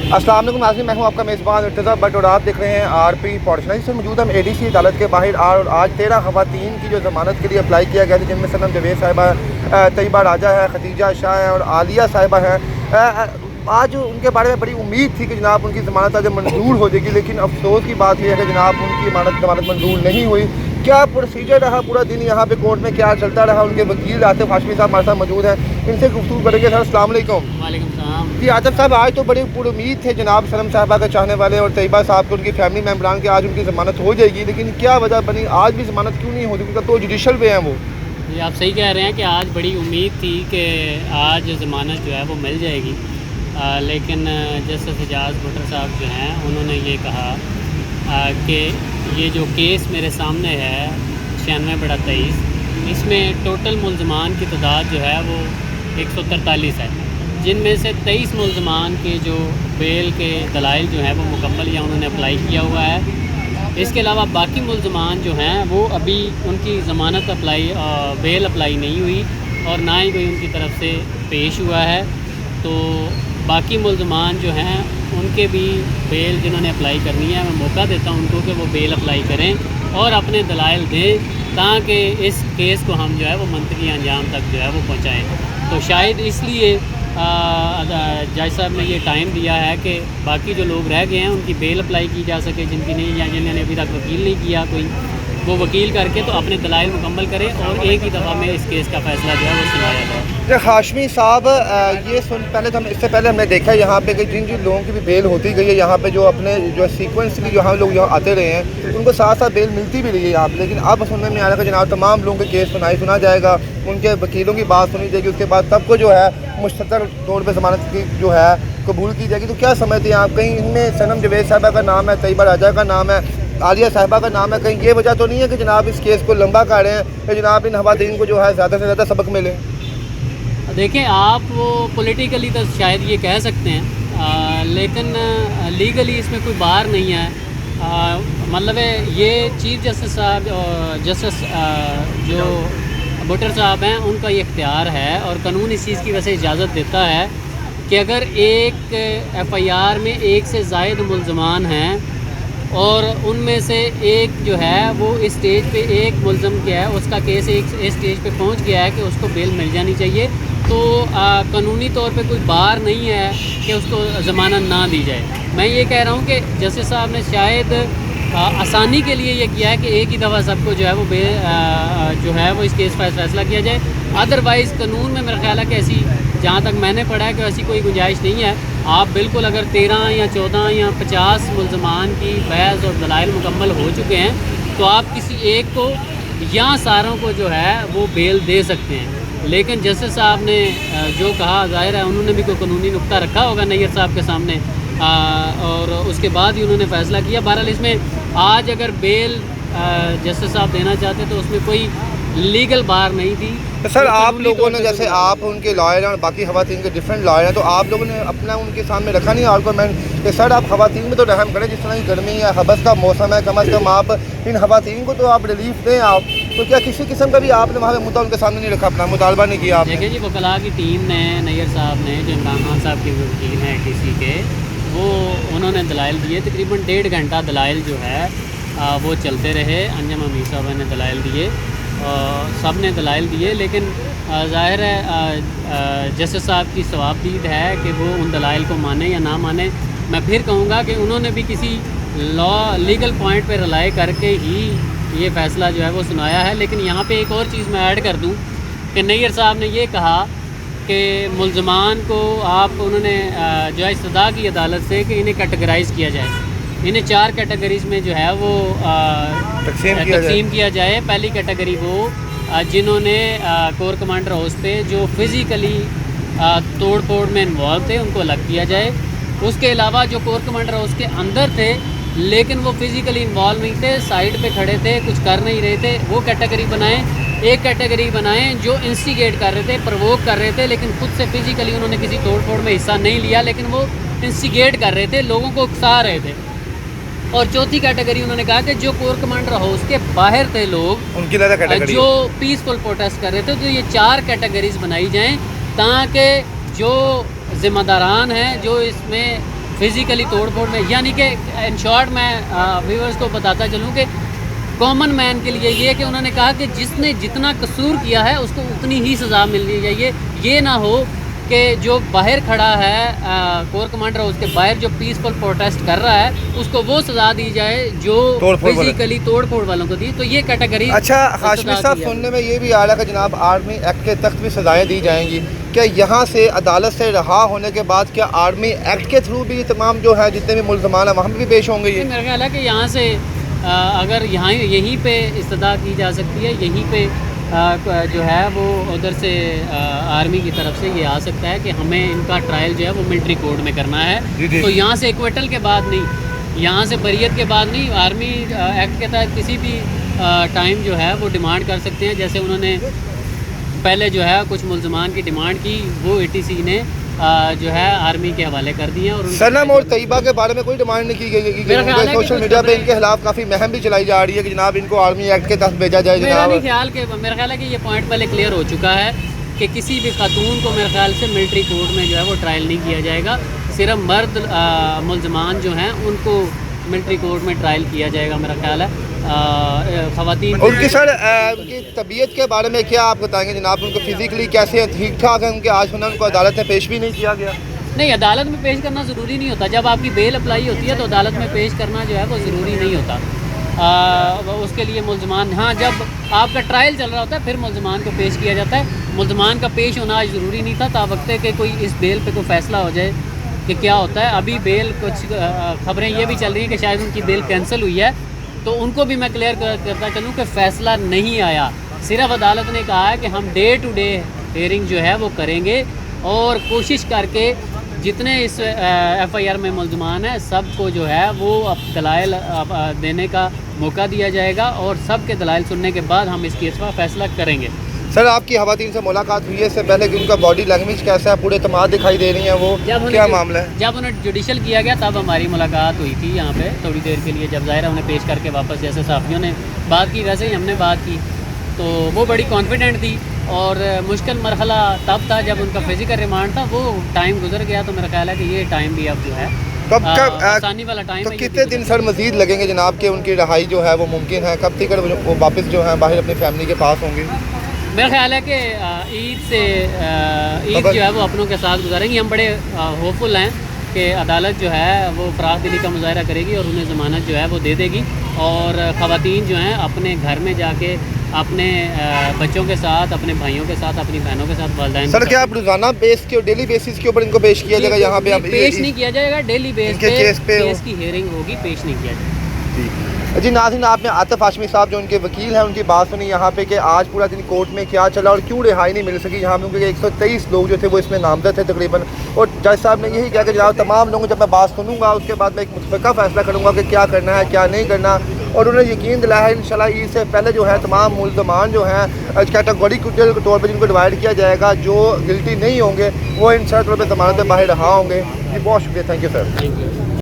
अस्सलाम वालेकुम नाज़रीन, मैं हूं आपका मेज़बान इर्तिज़ा भट्ट और आप देख रहे हैं आरपी पॉडकास्ट। इस मौजूद हम एडीसी अदालत के बाहर और आज 13 ख़वातीन की जो ज़मानत के लिए अप्लाई किया गया था, जिनमें सनम जवेद साहिबा, तैयबा राजा है, खदीजा शाह है और आलिया साहिबा है। आज उनके बारे में बड़ी उम्मीद थी कि जनाब उनकी ज़मानत आज मंजूर हो जाएगी, लेकिन अफसोस की बात यह है कि जनाब उनकी ज़मानत मंजूर नहीं हुई। क्या प्रोसीजर रहा पूरा दिन यहाँ पे कोर्ट में, क्या चलता रहा? उनके वकील आतिफ हाशमी साहब हमारे साथ मौजूद हैं, इनसे गुफ्तगू करेंगे। सर अस्सलाम वालेकुम। वालेकुम सलाम। जी आतिफ साहब, आज तो बड़ी पूरी उम्मीद थे जनाब सनम साहबा के चाहने वाले और तैयबा साहब के, उनकी फैमिली मेम्बरान के, आज उनकी ज़मानत हो जाएगी, लेकिन क्या वजह बनी आज भी ज़मानत क्यों नहीं होती? क्योंकि तो जुडिशल पे हैं वो। जी आप सही कह रहे हैं कि आज बड़ी उम्मीद थी कि आज ज़मानत जो है वो मिल जाएगी, लेकिन जस्टिस एजाज भुट्टर साहब जो हैं उन्होंने ये कहा कि ये जो केस मेरे सामने है 96/23, इसमें टोटल मुल्ज़मान की तादाद जो है वो 143 है, जिनमें से 23 मुल्ज़मान के जो बेल के दलाइल जो हैं वो मुकम्मल या उन्होंने अप्लाई किया हुआ है। इसके अलावा बाकी मुल्ज़मान जो हैं वो अभी उनकी ज़मानत बेल अप्लाई नहीं हुई और ना ही कोई उनकी तरफ से पेश हुआ है। तो बाकी मुल्ज़मान जो हैं उनके भी बेल जिन्होंने अप्लाई करनी है, मैं मौका देता हूं उनको कि वो बेल अप्लाई करें और अपने दलाइल दें, ताकि इस केस को हम जो है वो मंतकी अंजाम तक जो है वो पहुँचाएँ। तो शायद इसलिए जज साहब ने ये टाइम दिया है कि बाकी जो लोग रह गए हैं उनकी बेल अप्लाई की जा सके, जिनकी नहीं या जिन्होंने अभी तक वकील नहीं किया कोई, वो वकील करके तो अपने दलाइल मुकम्मल करें और एक ही दफ़ा में इस केस का फ़ैसला जो है वो सुनाया जाए। हाशमी साहब, ये सुन पहले तो हम इससे पहले हमने देखा है यहाँ पे कि जिन जिन लोगों की भी बेल होती गई है यहाँ पे, जो अपने जो सीक्वेंसली जो हम लोग यहाँ आते रहे हैं, उनको साथ साथ बेल मिलती भी रही है यहाँ पे, लेकिन अब सुनने में आ रहा है कि जनाब तमाम लोगों के केस सुना जाएगा, उनके वकीलों की बात सुनी जाएगी, उसके बाद सबको जो है मुश्ततर तौर पर ज़मानत की जो है कबूल की जाएगी। तो क्या समझते हैं आप, कहीं इनमें सनम जवेद साहबा का नाम है, तैयबा राजा का नाम है, आलिया साहिबा का नाम है, कहीं ये वजह तो नहीं है कि जनाब इस केस को लंबा कर रहे हैं कि जनाब इन ख़वातीन को जो है ज़्यादा से ज़्यादा सबक मिले? देखें, आप वो पॉलिटिकली तो शायद ये कह सकते हैं, लेकिन लीगली इसमें कोई बार नहीं है। मतलब है ये चीफ जस्टिस साहब, जस्टिस जो भुट्टर साहब हैं, उनका ये इख्तियार है और कानून इस चीज़ की वजह से इजाज़त देता है कि अगर एक FIR में एक से ज़ायद मुल्ज़मान हैं और उनमें से एक जो है वो इस स्टेज पे, एक मुल्ज़म क्या है उसका केस एक स्टेज पे पहुंच गया है कि उसको बेल मिल जानी चाहिए, तो कानूनी तौर पे कोई बार नहीं है कि उसको ज़मानत ना दी जाए। मैं ये कह रहा हूँ कि जस्टिस साहब ने शायद आसानी के लिए ये किया है कि एक ही दफ़ा सबको जो है वो जो है वो इस केस पर फैसला किया जाए। अदरवाइज़ कानून में मेरा ख्याल है कि ऐसी, जहाँ तक मैंने पढ़ा है, कि ऐसी कोई गुंजाइश नहीं है। आप बिल्कुल अगर 13 या 14 या 50 मुल्ज़मान की बहस और दलाइल मुकम्मल हो चुके हैं तो आप किसी एक को या सारों को जो है वो बेल दे सकते हैं। लेकिन जस्टिस साहब ने जो कहा, ज़ाहिर है उन्होंने भी कोई कानूनी नुक्ता रखा होगा नैयर साहब के सामने, और उसके बाद ही उन्होंने फ़ैसला किया। बहरहाल इसमें आज अगर बेल जस्टिस साहब देना चाहते तो उसमें कोई लीगल बार नहीं थी। तो सर आप लोगों ने, जैसे आप उनके लॉयर हैं और बाकी ख़वातीन के डिफरेंट लॉयर हैं, तो आप लोगों ने अपना उनके सामने रखा नहीं आर्गूमेंट कि सर आप ख़वातीन में तो रहम करें, जिस तरह की गर्मी है, हबस का मौसम है, कम अज़ कम आप इन ख़वातीन को तो आप रिलीफ दें आप? तो क्या किसी किस्म का भी आपने वहाँ मुद्दा उनके सामने नहीं रखा, अपना मुतालबा नहीं किया? देखिए जी, वकला की टीम ने, नैयर साहब ने, जो इमरान खान साहब के वकील हैं किसी के, वो उन्होंने दलाइल दिए। तकरीबन 1.5 घंटा दलाइल जो है वो चलते रहे। अंजम अमीर साहब ने दलाइल दिए, सब ने दलाइल दिए, लेकिन ज़ाहिर है जस्टिस साहब की सवाबदीद है कि वो उन दलाइल को माने या ना माने। मैं फिर कहूँगा कि उन्होंने भी किसी लीगल पॉइंट पे रिलाई करके ही ये फ़ैसला जो है वो सुनाया है। लेकिन यहाँ पे एक और चीज़ मैं ऐड कर दूँ कि नैयर साहब ने ये कहा कि मुल्ज़मान को उन्होंने जो है इस्तदा की अदालत से कि इन्हें कैटेगराइज़ किया जाए, इन्हें 4 कैटेगरीज़ में जो है वो तकसीम किया जाए। पहली कैटेगरी वो जिन्होंने कोर कमांडर हाउस पे जो फिज़िकली तोड़ फोड़ में इन्वॉल्व थे उनको अलग किया जाए। उसके अलावा जो कोर कमांडर हाउस के अंदर थे लेकिन वो फिज़िकली इन्वॉल्व नहीं थे, साइड पे खड़े थे, कुछ कर नहीं रहे थे, वो कैटेगरी बनाएं। एक कैटेगरी बनाएं जो इंस्टिगेट कर रहे थे, प्रवोक कर रहे थे, लेकिन खुद से फिज़िकली उन्होंने किसी तोड़ फोड़ में हिस्सा नहीं लिया, लेकिन वो इंस्टिगेट कर रहे थे, लोगों को उकसा रहे थे। और चौथी कैटेगरी उन्होंने कहा कि जो कोर कमांडर हाउस के बाहर थे लोग, उनकी अलग कैटेगरी, जो पीसफुल प्रोटेस्ट कर रहे थे, तो ये 4 कैटेगरीज बनाई जाएं ताकि जो ज़िम्मेदारान हैं, जो इसमें फिज़िकली तोड़ फोड़ में, यानी कि इन शॉर्ट मैं व्यूअर्स को बताता चलूँ कि कॉमन मैन के लिए ये कि उन्होंने कहा कि जिसने जितना कसूर किया है उसको उतनी ही सज़ा मिलनी चाहिए। ये ना हो कि जो बाहर खड़ा है कोर कमांडर, उसके बाहर जो पीसफुल प्रोटेस्ट कर रहा है उसको वो सज़ा दी जाए जो फिजिकली तोड़ फोड़ वालों को दी। तो ये कैटेगरी। अच्छा हाशमी साहब, सुनने में ये भी आ रहा है कि जनाब आर्मी एक्ट के तहत भी सज़ाएँ दी जाएंगी। क्या यहाँ से अदालत से रहा होने के बाद क्या आर्मी एक्ट के थ्रू भी तमाम जो है जितने भी मुल्ज़मान हैं वहाँ भी पेश होंगे? ये मेरा ख्याल है कि यहाँ से अगर यहाँ यहीं पे इस्तदा की जा सकती है, यहीं पे जो है वो उधर से आर्मी की तरफ से ये आ सकता है कि हमें इनका ट्रायल जो है वो मिलिट्री कोर्ट में करना है। तो यहाँ से इक्वेटल के बाद नहीं, यहाँ से बरियत के बाद नहीं, आर्मी एक्ट के तहत किसी भी टाइम जो है वो डिमांड कर सकते हैं। जैसे उन्होंने पहले जो है कुछ मुल्ज़मान की डिमांड की, वो ATC ने जो है आर्मी के हवाले कर दिए। और सनम और तैयबा के बारे में कोई डिमांड नहीं की गई। सोशल मीडिया पे इनके खिलाफ काफ़ी मुहिम भी चलाई जा रही है कि जनाब इनको आर्मी एक्ट के तहत भेजा जाए। मेरा ख्याल है कि ये पॉइंट पहले क्लियर हो चुका है कि किसी भी खातून को मेरे ख्याल से मिलिट्री कोर्ट में जो है वो ट्रायल नहीं किया जाएगा। सिर्फ मर्द मुल्ज़मान जो हैं उनको मिलिट्री कोर्ट में ट्रायल किया जाएगा मेरा ख्याल है। ख़वातीन उनकी सर उनकी तबीयत के बारे में क्या आप बताएंगे जनाब? उनको फिजिकली कैसे हैं? ठीक ठाक है उनके? आज सुना उनको अदालत में पेश भी नहीं किया गया। नहीं, अदालत में पेश करना ज़रूरी नहीं होता। जब आपकी बेल अप्लाई होती है तो अदालत में पेश करना जो है वो ज़रूरी नहीं होता। उसके लिए मुल्ज़मान, हाँ, जब आपका ट्रायल चल रहा होता है फिर मुल्ज़मान को पेश किया जाता है। मुल्ज़मान का पेश होना आज ज़रूरी नहीं था, तावक्त है कि कोई इस बेल पे कोई फ़ैसला हो जाए कि क्या होता है। अभी बेल कुछ खबरें ये भी चल रही हैं कि शायद उनकी बेल कैंसिल हुई है, तो उनको भी मैं क्लियर करता चलूँ कि फ़ैसला नहीं आया। सिर्फ अदालत ने कहा है कि हम डे टू डे हियरिंग जो है वो करेंगे और कोशिश करके जितने इस FIR में मुल्ज़मान हैं सबको जो है वो अब दलाइल देने का मौका दिया जाएगा और सब के दलाइल सुनने के बाद हम इस केस का फ़ैसला करेंगे। सर आपकी ख़वातीन से मुलाकात हुई है, इससे पहले कि उनका बॉडी लैंग्वेज कैसा है? पूरे तमाम दिखाई दे रही हैं वो, क्या मामला है? जब उन्हें जुडिशल किया गया तब हमारी मुलाकात हुई थी यहाँ पे थोड़ी देर के लिए, जब ज़ाहिर उन्हें पेश करके वापस जैसे साफियों ने बात की वैसे ही हमने बात की, तो वो बड़ी कॉन्फिडेंट थी। और मुश्किल मरहला तब था जब उनका फिज़िकल रिमांड था, वो टाइम गुजर गया। तो मेरा ख्याल है कि ये टाइम भी अब जो है कब आसानी वाला टाइम तो है। कितने दिन सर मजीद लगेंगे जनाब कि उनकी रहाई जो है वो मुमकिन है? कब तक वो वापस जो है बाहर अपनी फैमिली के पास होंगे? मेरा ख्याल है कि ईद जो है वो अपनों के साथ गुजारेंगी। हम बड़े होपफुल हैं कि अदालत जो है वो फराख दिली का मुजाहरा करेगी और उन्हें ज़मानत जो है वो दे देगी और ख़वातीन जो हैं अपने घर में जाके अपने बच्चों के साथ, अपने भाइयों के साथ, अपनी बहनों के साथ वालिदैन। सर क्या आप रोज़ाना बेस के डेली बेसिस के ऊपर इनको पेश किया जाएगा? यहाँ पे पेश नहीं किया जाएगा, डेली बेस पे केस की हियरिंग होगी, पेश नहीं किया जाएगा। जी नाज़रीन, आपने आतिफ हाशमी साहब जो उनके वकील हैं उनकी बात सुनी यहाँ पे कि आज पूरा दिन कोर्ट में क्या चला और क्यों रिहाई नहीं मिल सकी यहाँ पे, क्योंकि 123 लोग जो थे वो इसमें नामजद थे तकरीबन। और जज साहब ने यही कहा कि जनाब तमाम लोगों जब मैं बात सुनूंगा उसके बाद मैं एक मुतफ़िका फ़ैसला करूँगा कि क्या करना है क्या नहीं करना। और उन्हें यकीन दिलाया है इंशाल्लाह ईद से पहले जो है तमाम मुल्ज़मान जो हैं कैटेगरी के तौर पर जिनको डिवाइड किया जाएगा, जो गिल्टी नहीं होंगे वो इंशाल्लाह तौर पर ज़मानत पे बाहर रहा होंगे। जी बहुत शुक्रिया, थैंक यू सर।